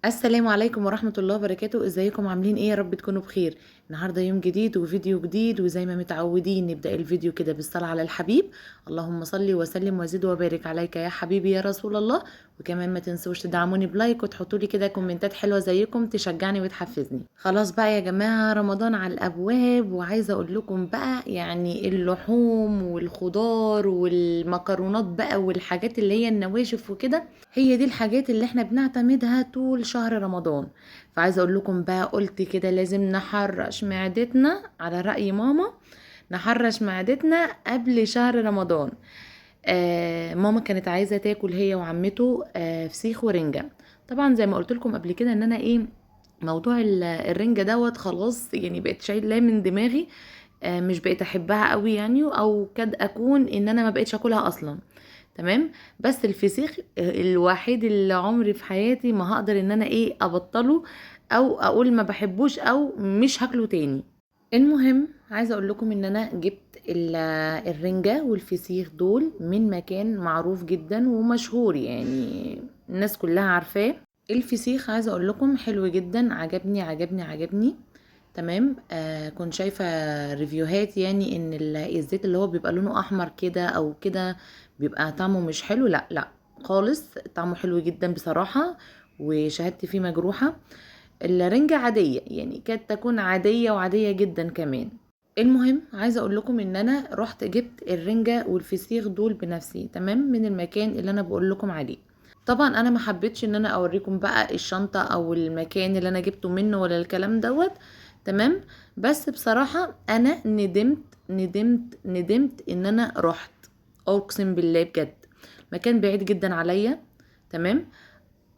السلام عليكم ورحمة الله وبركاته. ازيكم عاملين ايه؟ يا رب تكونوا بخير. النهاردة يوم جديد وفيديو جديد، وزي ما متعودين نبدأ الفيديو كده بالصلاة على الحبيب. اللهم صل وسلم وزد وبارك عليك يا حبيبي يا رسول الله. وكمان ما تنسوش تدعموني بلايك وتحطوا لي كده كومنتات حلوة زيكم تشجعني وتحفزني. خلاص بقى يا جماعة، رمضان على الابواب، وعايزة اقول لكم بقى يعني اللحوم والخضار والمكرونات بقى والحاجات اللي هي النواشف وكده، هي دي الحاجات اللي احنا بنعتمدها طول شهر رمضان. فعايزه اقول لكم بقى، قلت كده لازم نحرش معدتنا على رأي ماما، نحرش معدتنا قبل شهر رمضان. ماما كانت عايزه تاكل هي وعمته فسيخ ورنجة. طبعا زي ما قلت لكم قبل كده ان انا ايه، موضوع الرنجة دوت خلاص يعني بقيت شايلاه من دماغي. مش بقيت احبها قوي يعني، او كاد اكون ان انا ما بقيتش اكلها اصلا. تمام. بس الفسيخ الوحيد اللي عمري في حياتي ما هقدر ان انا ايه ابطله، او اقول ما بحبوش او مش هاكله تاني. المهم عايزه اقول لكم ان انا جبت الرنجة والفسيخ دول من مكان معروف جدا ومشهور، يعني الناس كلها عارفاه. الفسيخ عايزه اقول لكم حلو جدا، عجبني. تمام. كنت شايفه ريفيوهات يعني ان الزيت اللي هو بيبقى لونه احمر كده او كده بيبقى طعمه مش حلو. لا لا خالص، طعمه حلو جدا بصراحه، وشهادتي فيه مجروحه. الرنجة عادية، يعني كانت تكون عادية وعادية جدا كمان. المهم عايزة اقول لكم ان انا رحت جبت الرنجة والفسيخ دول بنفسي، تمام، من المكان اللي انا بقول لكم عليه. طبعا انا ما حبيتش ان انا اوريكم بقى الشنطة او المكان اللي انا جبته منه ولا الكلام دوت. تمام. بس بصراحة انا ندمت ان انا رحت. اقسم بالله بجد، مكان بعيد جدا عليا. تمام.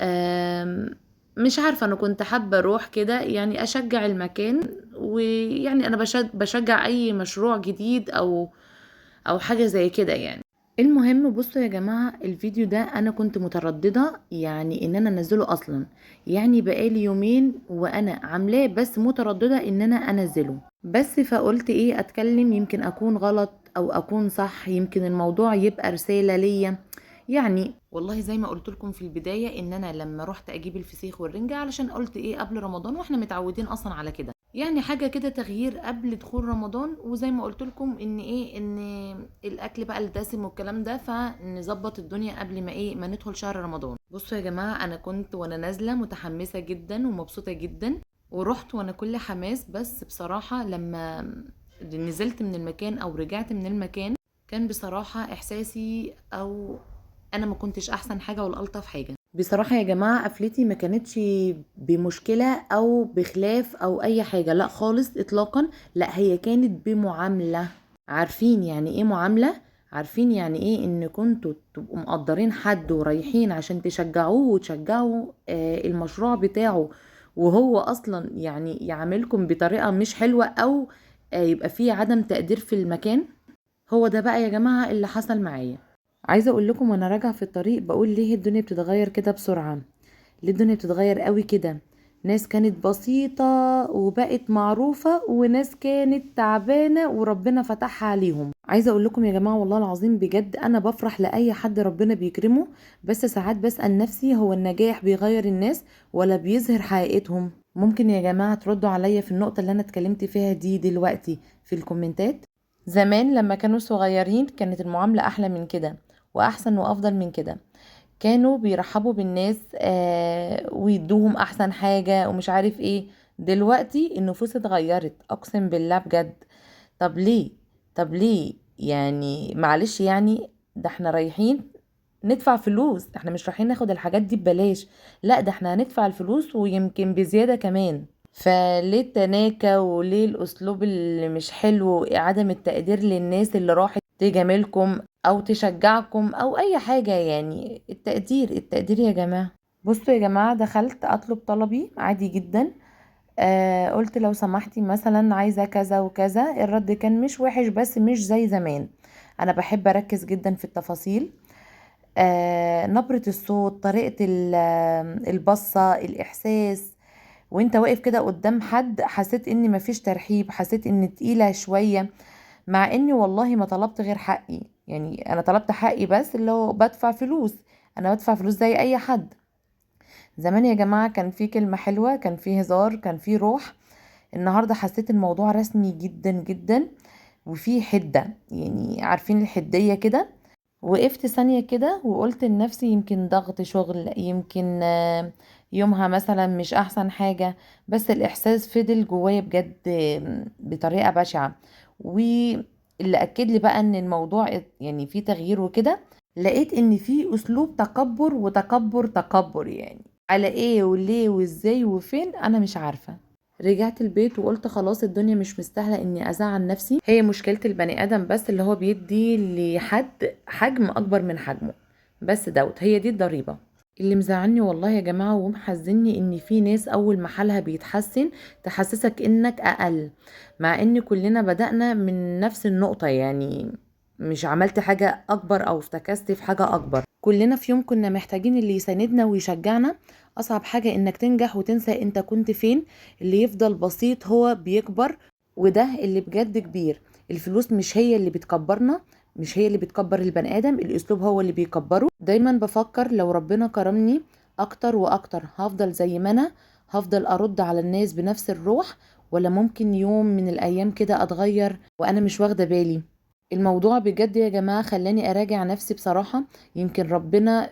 آم، مش عارفة، أنا كنت حابة أروح كده يعني أشجع المكان، ويعني أنا بشجع أي مشروع جديد أو حاجة زي كده يعني. المهم بصوا يا جماعة، الفيديو ده أنا كنت مترددة يعني إن أنا أنزله أصلا. يعني بقالي يومين وأنا عاملاه، بس مترددة إن أنا أنزله. بس فقلت إيه، أتكلم يمكن أكون غلط أو أكون صح، يمكن الموضوع يبقى رسالة ليا. يعني والله زي ما قلت لكم في البداية، ان انا لما رحت اجيب الفسيخ والرنجة علشان قلت ايه قبل رمضان، واحنا متعودين اصلا على كده، يعني حاجة كده تغيير قبل دخول رمضان. وزي ما قلت لكم ان ايه، ان الاكل بقى الدسم والكلام ده، فنظبط الدنيا قبل ما ايه ما ندخل شهر رمضان. بصوا يا جماعة، انا كنت وانا نازلة متحمسة جدا ومبسوطة جدا، ورحت وانا كل حماس. بس بصراحة لما نزلت من المكان او رجعت من المكان، كان بصراحة احساسي او انا ما كنتش احسن حاجه ولا الطف حاجه بصراحه يا جماعه. قفلتي ما كانتش بمشكله او بخلاف او اي حاجه، لا خالص اطلاقا. لا، هي كانت بمعامله. عارفين يعني ايه معامله؟ عارفين يعني ايه ان كنتوا تبقوا مقدرين حد ورايحين عشان تشجعوه وتشجعوا المشروع بتاعه، وهو اصلا يعني يعاملكم بطريقه مش حلوه، او يبقى فيه عدم تقدير في المكان. هو ده بقى يا جماعه اللي حصل معايا. عايزه اقول لكم وانا راجعه في الطريق بقول ليه الدنيا بتتغير كده بسرعه، ليه الدنيا بتتغير قوي كده. ناس كانت بسيطه وبقت معروفه، وناس كانت تعبانه وربنا فتحها عليهم. عايزه اقول لكم يا جماعه والله العظيم بجد انا بفرح لاي حد ربنا بيكرمه. بس ساعات بسأل نفسي، هو النجاح بيغير الناس ولا بيظهر حقيقتهم؟ ممكن يا جماعه تردوا عليا في النقطه اللي انا اتكلمت فيها دي دلوقتي في الكومنتات. زمان لما كانوا صغيرين كانت المعاملة أحلى من كده، وأحسن وأفضل من كده. كانوا بيرحبوا بالناس ويدوهم أحسن حاجة ومش عارف ايه. دلوقتي النفوس اتغيرت أقسم بالله بجد. طب ليه؟ طب ليه يعني؟ معلش يعني، ده احنا رايحين ندفع فلوس، احنا مش رايحين ناخد الحاجات دي ببلاش. لا، ده احنا هندفع الفلوس ويمكن بزيادة كمان. فليه التناكة وليه الأسلوب اللي مش حلو وعدم التقدير للناس اللي راحت تجاملكم أو تشجعكم أو أي حاجة؟ يعني التقدير يا جماعة. بصوا يا جماعة، دخلت أطلب طلبي عادي جدا. قلت لو سمحتي مثلا عايزة كذا وكذا. الرد كان مش وحش بس مش زي زمان. أنا بحب أركز جدا في التفاصيل، نبرة الصوت، طريقة البصة، الإحساس. وانت واقف كده قدام حد حسيت ان مفيش ترحيب، حسيت ان تقيلة شوية. مع اني والله ما طلبت غير حقي، يعني انا طلبت حقي بس اللي هو بدفع فلوس. انا بدفع فلوس زي اي حد. زمان يا جماعة كان في كلمة حلوة، كان في هزار، كان في روح. النهاردة حسيت الموضوع رسمي جدا جدا، وفي حدة، يعني عارفين الحدية كده. وقفت ثانية كده وقلت لنفسي يمكن ضغط شغل، يمكن يومها مثلا مش احسن حاجة. بس الاحساس فضل جوايا بجد بطريقة بشعة. واللي اكد لي بقى ان الموضوع يعني فيه تغيير وكده، لقيت ان في اسلوب تكبر وتكبر تكبر، يعني على ايه وليه وازاي وفين انا مش عارفة. رجعت البيت وقلت خلاص الدنيا مش مستاهلة اني ازعل نفسي. هي مشكلة البني ادم بس اللي هو بيدي لحد حجم اكبر من حجمه، بس هي دي الضريبة. اللي مزعلني والله يا جماعة ومحزني ان في ناس اول ما حالها بيتحسن تحسسك انك اقل، مع ان كلنا بدأنا من نفس النقطة. يعني مش عملت حاجة اكبر او افتكست في حاجة اكبر، كلنا في يوم كنا محتاجين اللي يساندنا ويشجعنا. اصعب حاجة انك تنجح وتنسى انت كنت فين. اللي يفضل بسيط هو بيكبر، وده اللي بجد كبير. الفلوس مش هي اللي بتكبرنا، مش هي اللي بتكبر البني ادم، الاسلوب هو اللي بيكبره. دايما بفكر لو ربنا كرمني اكتر واكتر هفضل زي ما انا، هفضل ارد على الناس بنفس الروح، ولا ممكن يوم من الايام كده اتغير وانا مش واخدة بالي. الموضوع بجد يا جماعة خلاني اراجع نفسي بصراحة. يمكن ربنا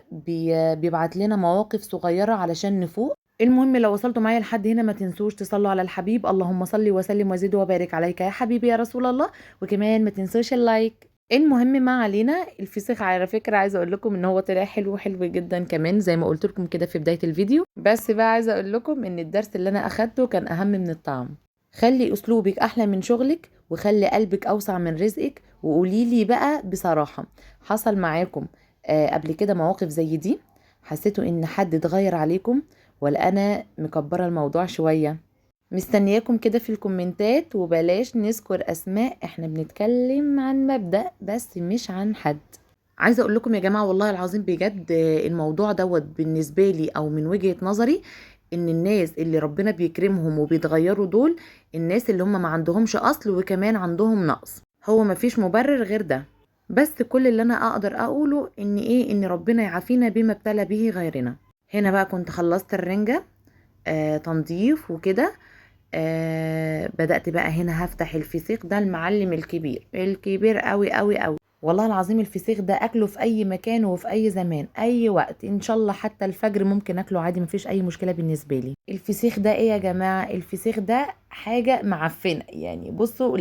بيبعت لنا مواقف صغيرة علشان نفوق. المهم لو وصلتوا معايا لحد هنا ما تنسوش تصلوا على الحبيب، اللهم صل وسلم وزد وبارك عليك يا حبيبي يا رسول الله. وكمان ما تنسوش اللايك. المهم ما علينا، الفسيخ على فكرة عايزة اقول لكم ان هو طلع حلو حلو جدا كمان زي ما قلت لكم كده في بداية الفيديو. بس بقى عايزة اقول لكم ان الدرس اللي انا اخدته كان اهم من الطعم. خلي اسلوبك احلى من شغلك، وخلي قلبك اوسع من رزقك. وقوليلي بقى بصراحة، حصل معاكم قبل كده مواقف زي دي؟ حسيتوا ان حد اتغير عليكم، ولا انا مكبرة الموضوع شوية؟ مستنياكم كده في الكومنتات، وبلاش نذكر اسماء، احنا بنتكلم عن مبدأ بس مش عن حد. عايزه اقول لكم يا جماعه والله العظيم بجد الموضوع بالنسبه لي او من وجهه نظري، ان الناس اللي ربنا بيكرمهم وبيتغيروا دول الناس اللي هم ما عندهمش اصل وكمان عندهم نقص. هو ما فيش مبرر غير ده. بس كل اللي انا اقدر اقوله ان ايه، ان ربنا يعافينا بما ابتلى به غيرنا. هنا بقى كنت خلصت الرنجة تنظيف وكده. بدأت بقى هنا هفتح الفسيخ ده، المعلم الكبير الكبير قوي قوي قوي. والله العظيم الفسيخ ده اكله في اي مكان وفي اي زمان اي وقت، ان شاء الله حتى الفجر ممكن اكله عادي، مفيش اي مشكلة بالنسبة لي. الفسيخ ده ايه يا جماعة؟ الفسيخ ده حاجة معفنة، يعني بصوا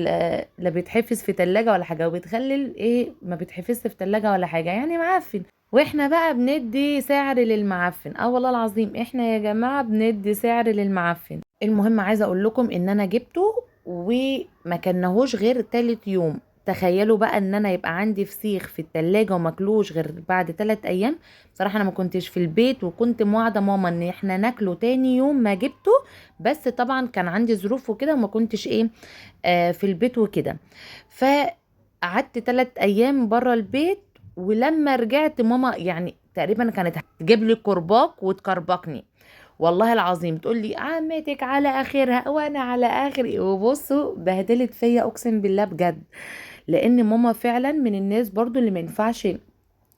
لا بيتحفظ في تلاجة ولا حاجة، وبتخلل ايه ما بيتحفظش في تلاجة ولا حاجة، يعني معفن. واحنا بقى بندي سعر للمعفن. اه والله العظيم احنا يا جماعة بندي سعر للمعفن. المهم عايزه اقول لكم ان انا جبته وما كناهوش غير تالت يوم. تخيلوا بقى ان انا يبقى عندي فسيخ في التلاجة وماكلوش غير بعد 3 ايام. بصراحة انا ما كنتش في البيت، وكنت موعدة ماما ان احنا ناكله تاني يوم ما جبته. بس طبعا كان عندي ظروف وكده وما كنتش ايه في البيت وكده. فقعدت 3 ايام برا البيت. ولما رجعت ماما يعني تقريبا كانت هتجيب لي كرباك وتكربكني. والله العظيم تقول لي عمتك على اخرها وانا على اخري، وبصوا بهدلت فيا اقسم بالله بجد. لان ماما فعلا من الناس برضو اللي ما ينفعش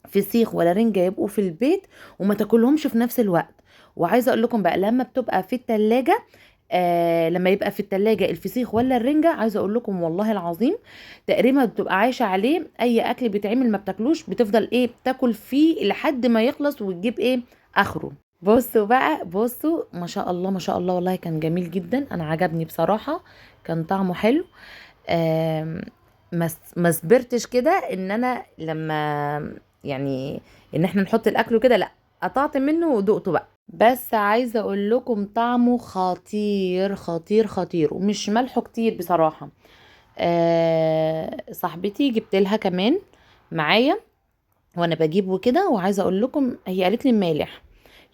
فسيخ ولا رنجة يبقوا في البيت وما تاكلهمش في نفس الوقت. وعايزه اقول لكم بقى لما بتبقى في التلاجة، لما يبقى في التلاجة الفسيخ ولا الرنجة، عايزه اقول لكم والله العظيم تقريبا بتبقى عايشه عليه. اي اكل بيتعمل ما بتاكلوش، بتفضل ايه بتاكل فيه لحد ما يخلص وتجيب ايه اخره. بصوا بقى، بصوا ما شاء الله ما شاء الله، والله كان جميل جدا، انا عجبني بصراحه، كان طعمه حلو. آم، ما صبرتش كده ان انا لما يعني ان احنا نحط الاكل كده، لا قطعت منه ودقته بقى. بس عايزه اقول لكم طعمه خطير خطير خطير، ومش ملحه كتير بصراحه. صاحبتي جبت لها كمان معايا وانا بجيبه كده، وعايزه اقول لكم هي قالت لي مالح،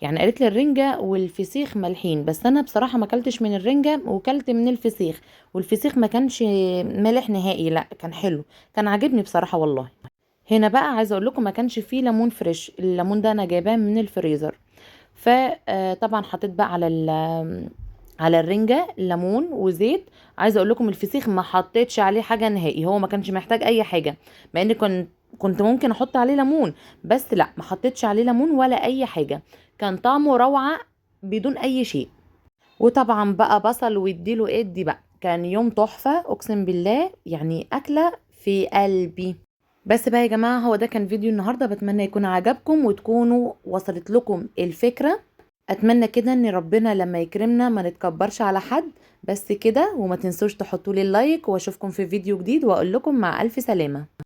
يعني قالت لي الرنجة والفسيخ مالحين، بس انا بصراحة ما اكلتش من الرنجة وكلت من الفسيخ. والفسيخ ما كانش مالح نهائي، لا كان حلو، كان عاجبني بصراحة والله. هنا بقى عايزة اقول لكم ما كانش فيه ليمون فريش، الليمون ده انا جايباه من الفريزر. فطبعا حطيت بقى على الرنجة ليمون وزيت. عايزه اقول لكم الفسيخ ما حطيتش عليه حاجه نهائي، هو ما كانش محتاج اي حاجه، مع اني كنت ممكن احط عليه ليمون، بس لا ما حطيتش عليه ليمون ولا اي حاجه. كان طعمه روعه. بدون اي شيء. وطبعا بقى بصل واديله ادي بقى، كان يوم تحفة اقسم بالله، يعني اكلة في قلبي. بس بقى يا جماعة، هو ده كان فيديو النهاردة، بتمنى يكون عجبكم وتكونوا وصلت لكم الفكرة. اتمنى كده ان ربنا لما يكرمنا ما نتكبرش على حد. بس كده، وما تنسوش تحطوا لي اللايك، واشوفكم في فيديو جديد، واقول لكم مع الف سلامة.